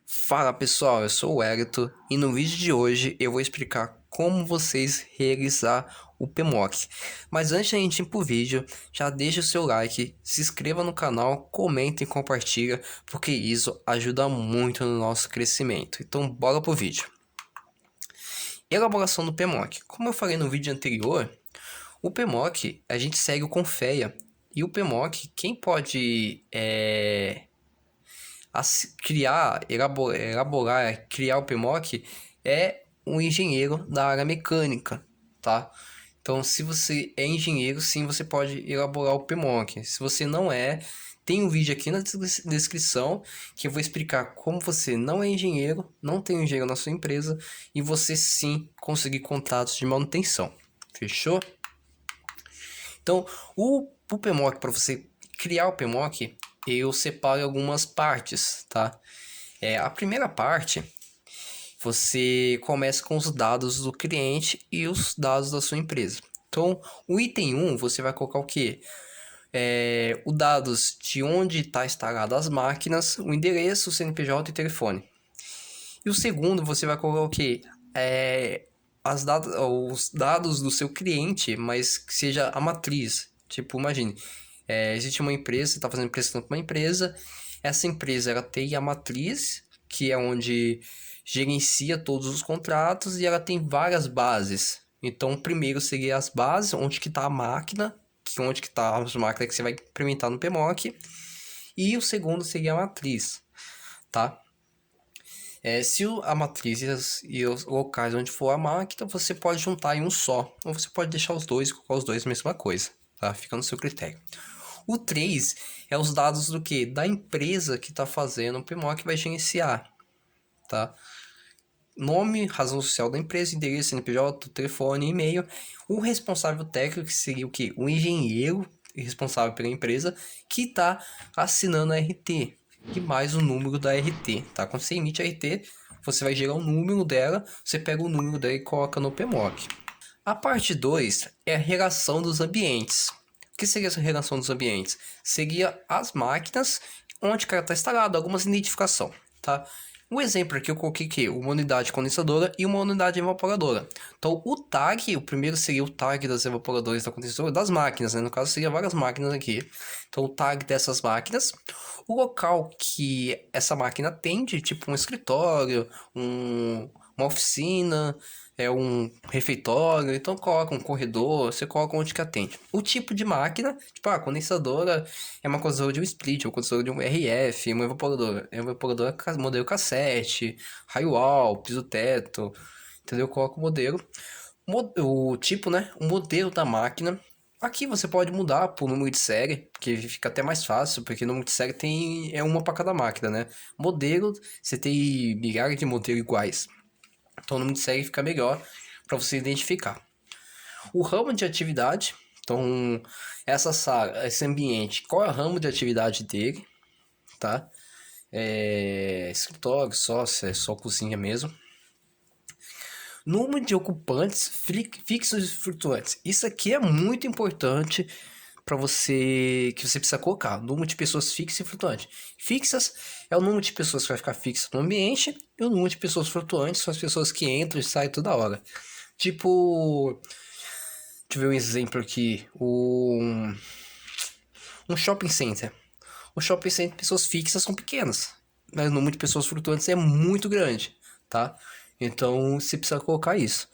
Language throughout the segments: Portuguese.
Fala pessoal, eu sou o Wellington e no vídeo de hoje eu vou explicar como vocês realizar o PMOC. Mas antes da gente ir pro vídeo, já deixa o seu like, se inscreva no canal, comenta e compartilha, porque isso ajuda muito no nosso crescimento. Então bora pro vídeo. Elaboração do PMOC. Como eu falei no vídeo anterior, o PMOC a gente segue o Confeia. E o PMOC, quem pode criar o PMOC é um engenheiro da área mecânica, tá? Então, se você é engenheiro, sim, você pode elaborar o PMOC. Se você não é, tem um vídeo aqui na descrição que eu vou explicar como você não é engenheiro, não tem um engenheiro na sua empresa e você sim conseguir contratos de manutenção. Fechou? Então, o PMOC, para você criar o PMOC, eu separo algumas partes, tá? A primeira parte, você começa com os dados do cliente e os dados da sua empresa. Então, o item 1, você vai colocar o quê? Os dados de onde está instalado as máquinas, o endereço, o CNPJ e o telefone. E o segundo, você vai colocar o quê? Os dados do seu cliente, mas que seja a matriz. Tipo, imagine, existe uma empresa, você está fazendo prestação para uma empresa, essa empresa ela tem a matriz, que é onde gerencia todos os contratos, e ela tem várias bases. Então, primeiro seria as bases, onde que está a máquina, onde que está as máquinas que você vai implementar no PMOC, e o segundo seria a matriz, tá? Se a matriz e os locais onde for a máquina, você pode juntar em um só, ou você pode deixar os dois e colocar os dois a mesma coisa, tá? Fica no seu critério. O 3 é os dados do que? Da empresa que está fazendo o PMOC que vai gerenciar, tá? Nome, razão social da empresa, endereço, CNPJ, telefone, e-mail. O responsável técnico, que seria o que? O engenheiro responsável pela empresa que está assinando a RT. E mais o número da RT, tá? Quando você emite a RT, você vai gerar o número dela, você pega o número dela e coloca no PMOC. A parte 2 é a relação dos ambientes. O que seria essa relação dos ambientes? Seria as máquinas onde ela está instalada, algumas identificação, tá? Um exemplo aqui eu coloquei que uma unidade condensadora e uma unidade evaporadora. Então o tag, o primeiro seria o tag das evaporadoras da condensadora, das máquinas, né? No caso seria várias máquinas aqui. Então o tag dessas máquinas, o local que essa máquina atende, tipo um escritório, uma oficina, um refeitório, então coloca um corredor, você coloca onde que atende. O tipo de máquina, tipo, a condensadora é uma condensadora de um split, uma condensadora de um RF, uma evaporadora. É uma evaporadora modelo cassete, raio-wall, piso-teto, entendeu? Coloca o modelo. O tipo, né? O modelo da máquina. Aqui você pode mudar por número de série, que fica até mais fácil, porque número de série é uma para cada máquina, né? Modelo, você tem milhares de modelos iguais. Então o número de série fica melhor para você identificar. O ramo de atividade, então essa sala, esse ambiente, qual é o ramo de atividade dele, tá? Escritório, é só cozinha mesmo. Número de ocupantes fixos e flutuantes. Isso aqui é muito importante para você, que você precisa colocar. Número de pessoas fixas e flutuantes. Fixas é o número de pessoas que vai ficar fixas no ambiente, e o número de pessoas flutuantes são as pessoas que entram e saem toda hora. Tipo, deixa eu ver um exemplo aqui. Um shopping center. O shopping center, pessoas fixas são pequenas, mas o número de pessoas flutuantes é muito grande, tá? Então, você precisa colocar isso.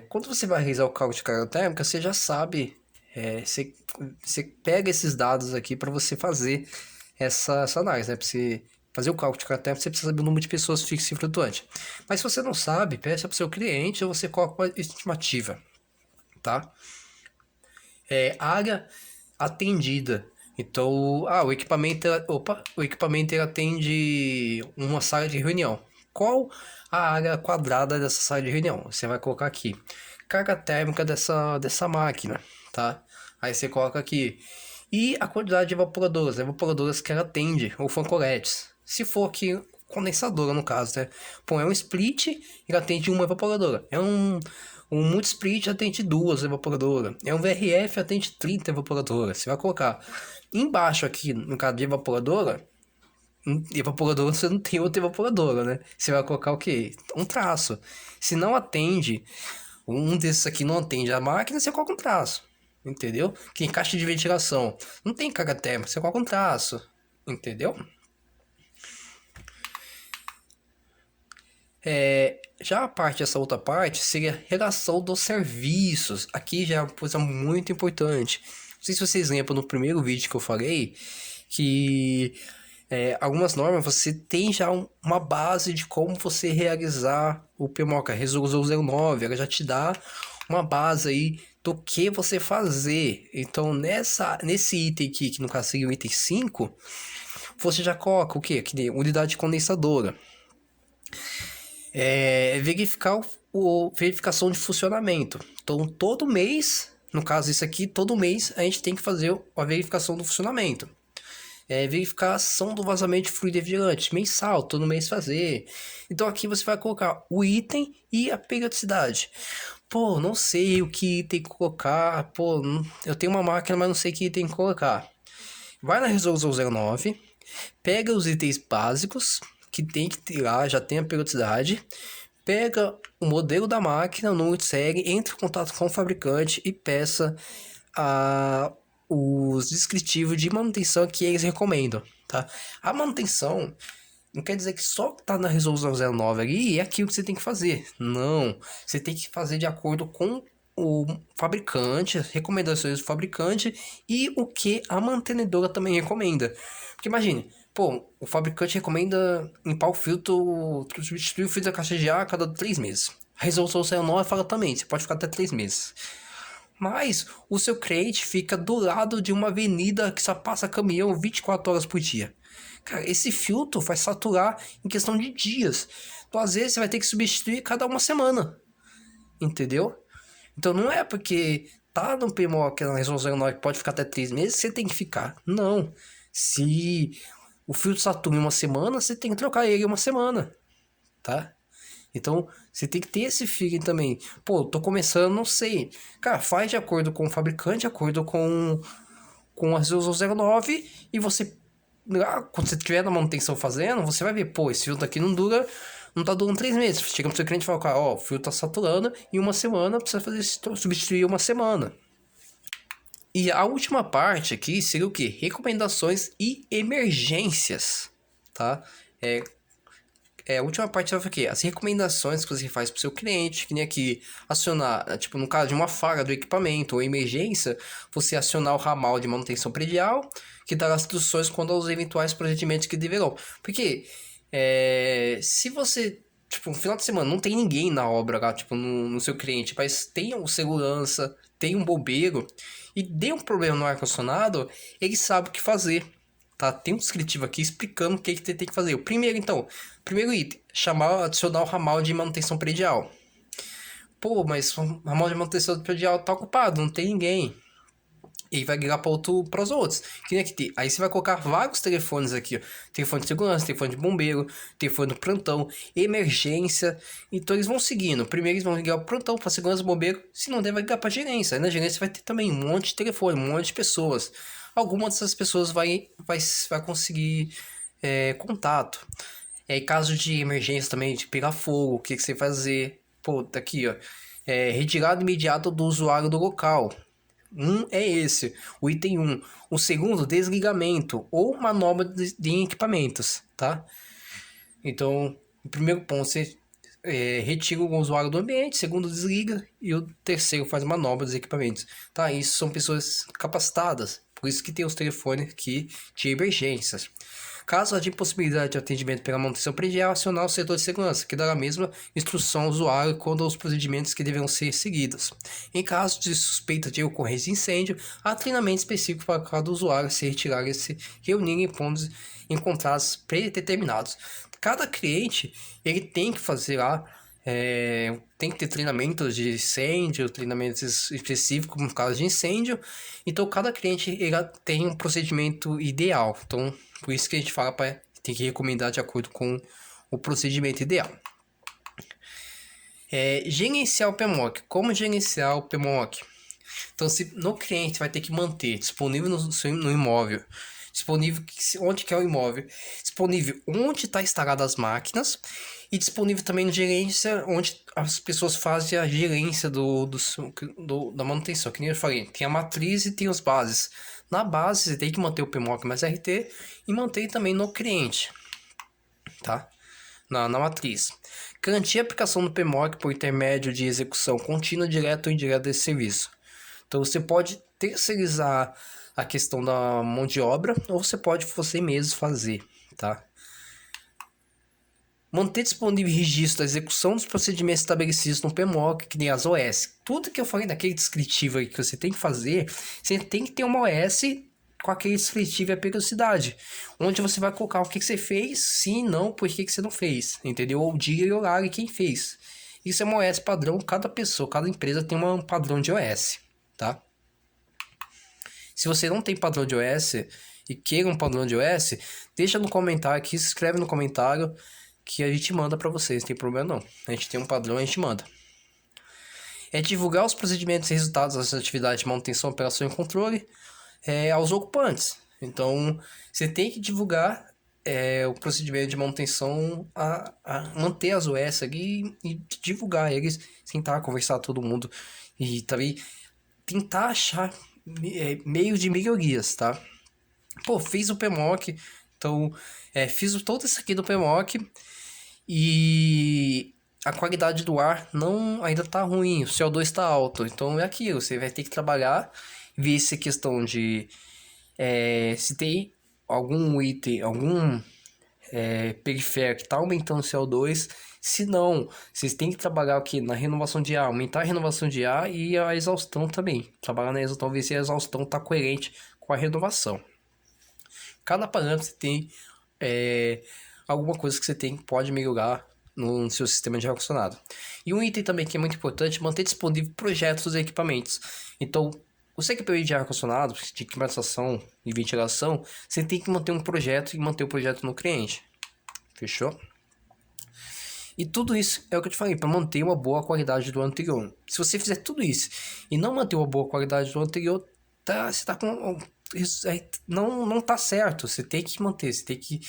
Quando você vai realizar o cálculo de carga térmica, você já sabe, você pega esses dados aqui para você fazer essa análise, né? Para você fazer o cálculo de carga térmica, você precisa saber o número de pessoas fixas e flutuantes. Mas se você não sabe, peça para o seu cliente ou você coloca uma estimativa, tá? Área atendida. Então, o equipamento ele atende uma sala de reunião. Qual a área quadrada dessa sala de reunião? Você vai colocar aqui carga térmica dessa máquina, tá? Aí você coloca aqui. E a quantidade de evaporadoras que ela atende, ou fancoletes. Se for aqui, condensadora no caso, né? Pô, é um split, ele atende uma evaporadora. Um multi-split atende duas evaporadoras. É um VRF atende 30 evaporadoras. Você vai colocar embaixo aqui, no caso de evaporadora, Evaporadora, você não tem outra evaporadora, né? Você vai colocar o quê? Um traço. Se não atende, um desses aqui não atende a máquina, você coloca um traço. Entendeu? Que em caixa de ventilação. Não tem carga térmica, você coloca um traço. Entendeu? Já a parte, essa outra parte, seria a relação dos serviços. Aqui já é uma coisa muito importante. Não sei se vocês lembram no primeiro vídeo que eu falei que algumas normas você tem já uma base de como você realizar o PMOCA, Resolução 09, ela já te dá uma base aí do que você fazer. Então, nesse item aqui, que no caso seria o item 5, você já coloca o quê? Que nem unidade condensadora. Verificar verificação de funcionamento. Então, todo mês, no caso isso aqui, todo mês a gente tem que fazer a verificação do funcionamento. Verificação do vazamento de fluido refrigerante, mensal, todo mês fazer. Então aqui você vai colocar o item e a periodicidade. Pô, não sei o que item colocar. Pô, eu tenho uma máquina, mas não sei que item colocar. Vai na resolução 09, pega os itens básicos que tem que ter lá, já tem a periodicidade. Pega o modelo da máquina, o número de série, entre em contato com o fabricante e peça os descritivos de manutenção que eles recomendam, tá? A manutenção não quer dizer que só tá na resolução 09 ali é aquilo que você tem que fazer. Não, você tem que fazer de acordo com o fabricante, as recomendações do fabricante e o que a mantenedora também recomenda. Porque imagine, pô, o fabricante recomenda limpar o filtro, substituir o filtro da caixa de ar a cada 3 meses. A resolução 09 fala também, você pode ficar até 3 meses. Mas o seu cliente fica do lado de uma avenida que só passa caminhão 24 horas por dia. Cara, esse filtro vai saturar em questão de dias. Então, às vezes, você vai ter que substituir cada uma semana. Entendeu? Então, não é porque tá no PMOC, na resolução 9, que pode ficar até 3 meses, você tem que ficar. Não. Se o filtro satura em uma semana, você tem que trocar ele em uma semana. Tá? Então, você tem que ter esse feeling também. Pô, tô começando, não sei. Cara, faz de acordo com o fabricante, de acordo com a resolução 09 e você, quando você estiver na manutenção fazendo, você vai ver, pô, esse filtro aqui não tá durando 3 meses. Chega pro seu cliente e fala, cara, ó, o filtro tá saturando e uma semana precisa substituir uma semana. E a última parte aqui seria o quê? Recomendações e emergências, tá? A última parte é o quê? As recomendações que você faz para o seu cliente, que nem aqui, acionar, tipo, no caso de uma falha do equipamento ou emergência, você acionar o ramal de manutenção predial, que dará as instruções quanto aos eventuais procedimentos que deverão. Porque, se você, tipo, no final de semana não tem ninguém na obra lá, tipo, no seu cliente, mas tem um segurança, tem um bombeiro, e deu um problema no ar-condicionado, ele sabe o que fazer. Tá? Tem um descritivo aqui explicando o que você tem que fazer. Primeiro item, adicionar o ramal de manutenção predial. Pô, mas o ramal de manutenção predial tá ocupado, não tem ninguém. E vai ligar para os outros. Que nem aqui, aí você vai colocar vários telefones aqui, ó. Telefone de segurança, telefone de bombeiro, telefone do plantão, emergência. Então eles vão seguindo. Primeiro eles vão ligar o plantão para segurança, bombeiro. Se não der, vai ligar para gerência. Aí na gerência vai ter também um monte de telefone, um monte de pessoas. Algumas dessas pessoas vai conseguir contato. Em caso de emergência também, de pegar fogo, o que você vai fazer? Pô, tá aqui, ó. Retirada imediata do usuário do local. É esse, o item 1. O segundo, desligamento ou manobra de equipamentos, tá? Então, o primeiro ponto, você retira o usuário do ambiente, segundo, desliga, e o terceiro faz manobra dos equipamentos, tá? Isso são pessoas capacitadas, por isso que tem os telefones aqui de emergências. Caso haja impossibilidade de atendimento pela manutenção predial, acionar o setor de segurança, que dará a mesma instrução ao usuário quanto aos procedimentos que deverão ser seguidos. Em caso de suspeita de ocorrência de incêndio, há treinamento específico para cada usuário se retirar e se reunir em pontos encontrados predeterminados. Cada cliente, ele tem que fazer lá, tem que ter treinamentos de incêndio, treinamentos específicos no caso de incêndio. Então, cada cliente ele tem um procedimento ideal. Então, por isso que a gente fala para tem que recomendar de acordo com o procedimento ideal. Gerenciar o PMOC. Como gerenciar o PMOC? Então, se no cliente vai ter que manter disponível no imóvel disponível onde que é o imóvel, disponível onde está instaladas as máquinas e disponível também no gerência, onde as pessoas fazem a gerência da manutenção. Que nem eu falei, tem a matriz e tem as bases. Na base, você tem que manter o PMOC mais RT e manter também no cliente, tá? Na matriz. Garantir a aplicação do PMOC por intermédio de execução contínua, direta ou indireta desse serviço. Então, você pode terceirizar a questão da mão de obra ou você pode você mesmo fazer, tá? Manter disponível registro da execução dos procedimentos estabelecidos no PMOC, que nem as OS. Tudo que eu falei naquele descritivo aí que você tem que fazer, você tem que ter uma OS com aquele descritivo e a periodicidade, onde você vai colocar o que você fez, sim, não, por que você não fez, entendeu? O dia e o horário e quem fez. Isso é uma OS padrão, cada pessoa, cada empresa tem um padrão de OS, tá? Se você não tem padrão de OS e queira um padrão de OS, deixa no comentário aqui, se inscreve no comentário que a gente manda para vocês, não tem problema não. A gente tem um padrão, a gente manda. É divulgar os procedimentos e resultados das atividades de manutenção, operação e controle aos ocupantes. Então, você tem que divulgar o procedimento de manutenção, a manter as OS ali e divulgar eles, tentar conversar com todo mundo e também tentar achar meios de melhorias, tá? Pô, fiz o PMOC, então fiz todo isso aqui do PMOC e a qualidade do ar ainda tá ruim, o CO2 está alto, então é aquilo, você vai ter que trabalhar, ver se questão de se tem algum item, algum periférico que está aumentando o CO2, se não, vocês têm que trabalhar aqui na renovação de ar, aumentar a renovação de ar e a exaustão também, trabalhar na exaustão, ver se a exaustão está coerente com a renovação. Cada parâmetro você tem alguma coisa que você pode melhorar no seu sistema de ar-condicionado. E um item também que é muito importante, manter disponível projetos e equipamentos. Então, você que precisa de ar-condicionado, de climatização e ventilação, você tem que manter um projeto e manter o projeto no cliente. Fechou? E tudo isso é o que eu te falei, para manter uma boa qualidade do anterior. Se você fizer tudo isso e não manter uma boa qualidade do anterior, você tá com... não tá certo. Você tem que manter, você tem que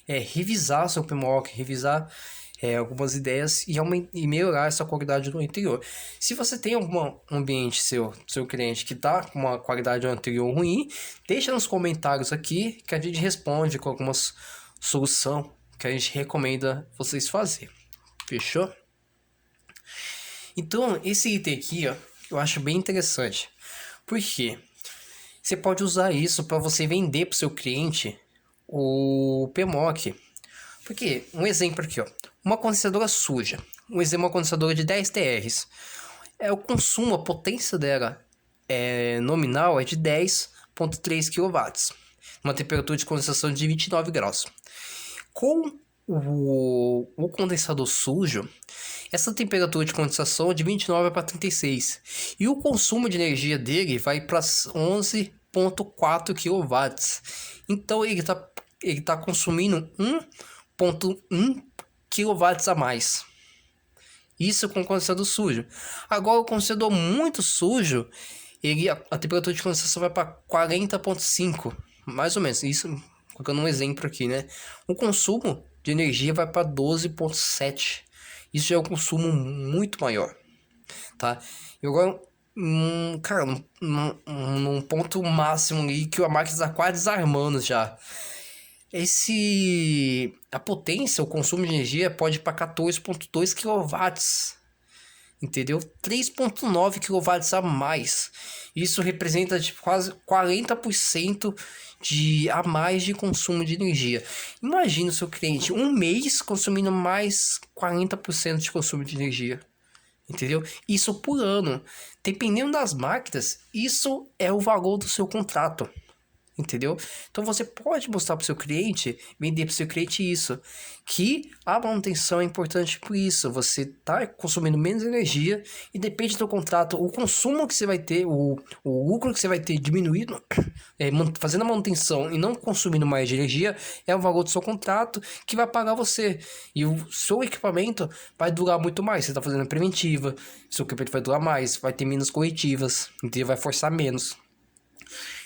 revisar seu PMOC, revisar algumas ideias e melhorar essa qualidade do anterior. Se você tem algum ambiente seu cliente que tá com uma qualidade do anterior ruim, deixa nos comentários aqui que a gente responde com algumas soluções que a gente recomenda vocês fazerem. Fechou? Então, esse item aqui, ó, eu acho bem interessante. Por quê? Você pode usar isso para você vender para o seu cliente o PMOC. Porque, um exemplo aqui, ó, uma condensadora suja. Um exemplo, uma condensadora de 10 TRs. O consumo, a potência dela nominal é de 10,3 kW. Uma temperatura de condensação de 29 graus. Com o condensador sujo, essa temperatura de condensação é de 29 para 36. E o consumo de energia dele vai para 11,4 kW. Então ele tá consumindo 1,1 kW a mais. Isso com o condensador sujo. Agora o condensador muito sujo, a temperatura de condensação vai para 40,5, mais ou menos. Isso colocando um exemplo aqui, né? O consumo de energia vai para 12,7. Isso já é um consumo muito maior, tá? E agora, cara, num ponto máximo ali que a máquina está quase desarmando já. A potência, o consumo de energia pode ir para 14,2 kW, entendeu? 3,9 kW a mais. Isso representa quase 40% a mais de consumo de energia. Imagina o seu cliente um mês consumindo mais 40% de consumo de energia, entendeu? Isso por ano. Dependendo das máquinas, isso é o valor do seu contrato. Entendeu? Então você pode mostrar para o seu cliente, vender para o seu cliente isso, que a manutenção é importante por isso. Você está consumindo menos energia e depende do contrato, o consumo que você vai ter, o lucro que você vai ter diminuído, fazendo a manutenção e não consumindo mais de energia, é o valor do seu contrato que vai pagar você. E o seu equipamento vai durar muito mais. Você está fazendo preventiva, seu equipamento vai durar mais, vai ter menos corretivas, entendeu? Vai forçar menos.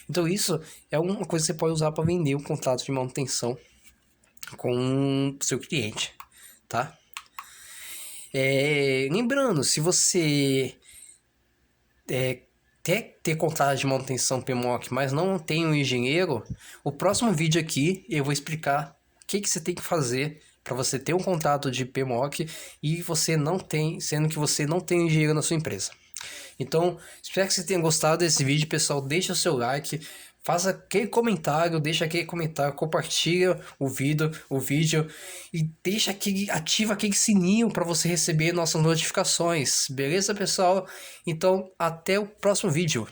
Então isso é uma coisa que você pode usar para vender um contrato de manutenção com o seu cliente, tá? Lembrando, se você quer ter contrato de manutenção PMOC, mas não tem um engenheiro, o próximo vídeo aqui eu vou explicar o que você tem que fazer para você ter um contrato de PMOC e você não tem, sendo que você não tem engenheiro na sua empresa. Então, espero que você tenha gostado desse vídeo, pessoal. Deixa o seu like, faça aquele comentário, deixa aquele comentário, compartilha o vídeo e ativa aquele sininho para você receber nossas notificações. Beleza, pessoal? Então, até o próximo vídeo.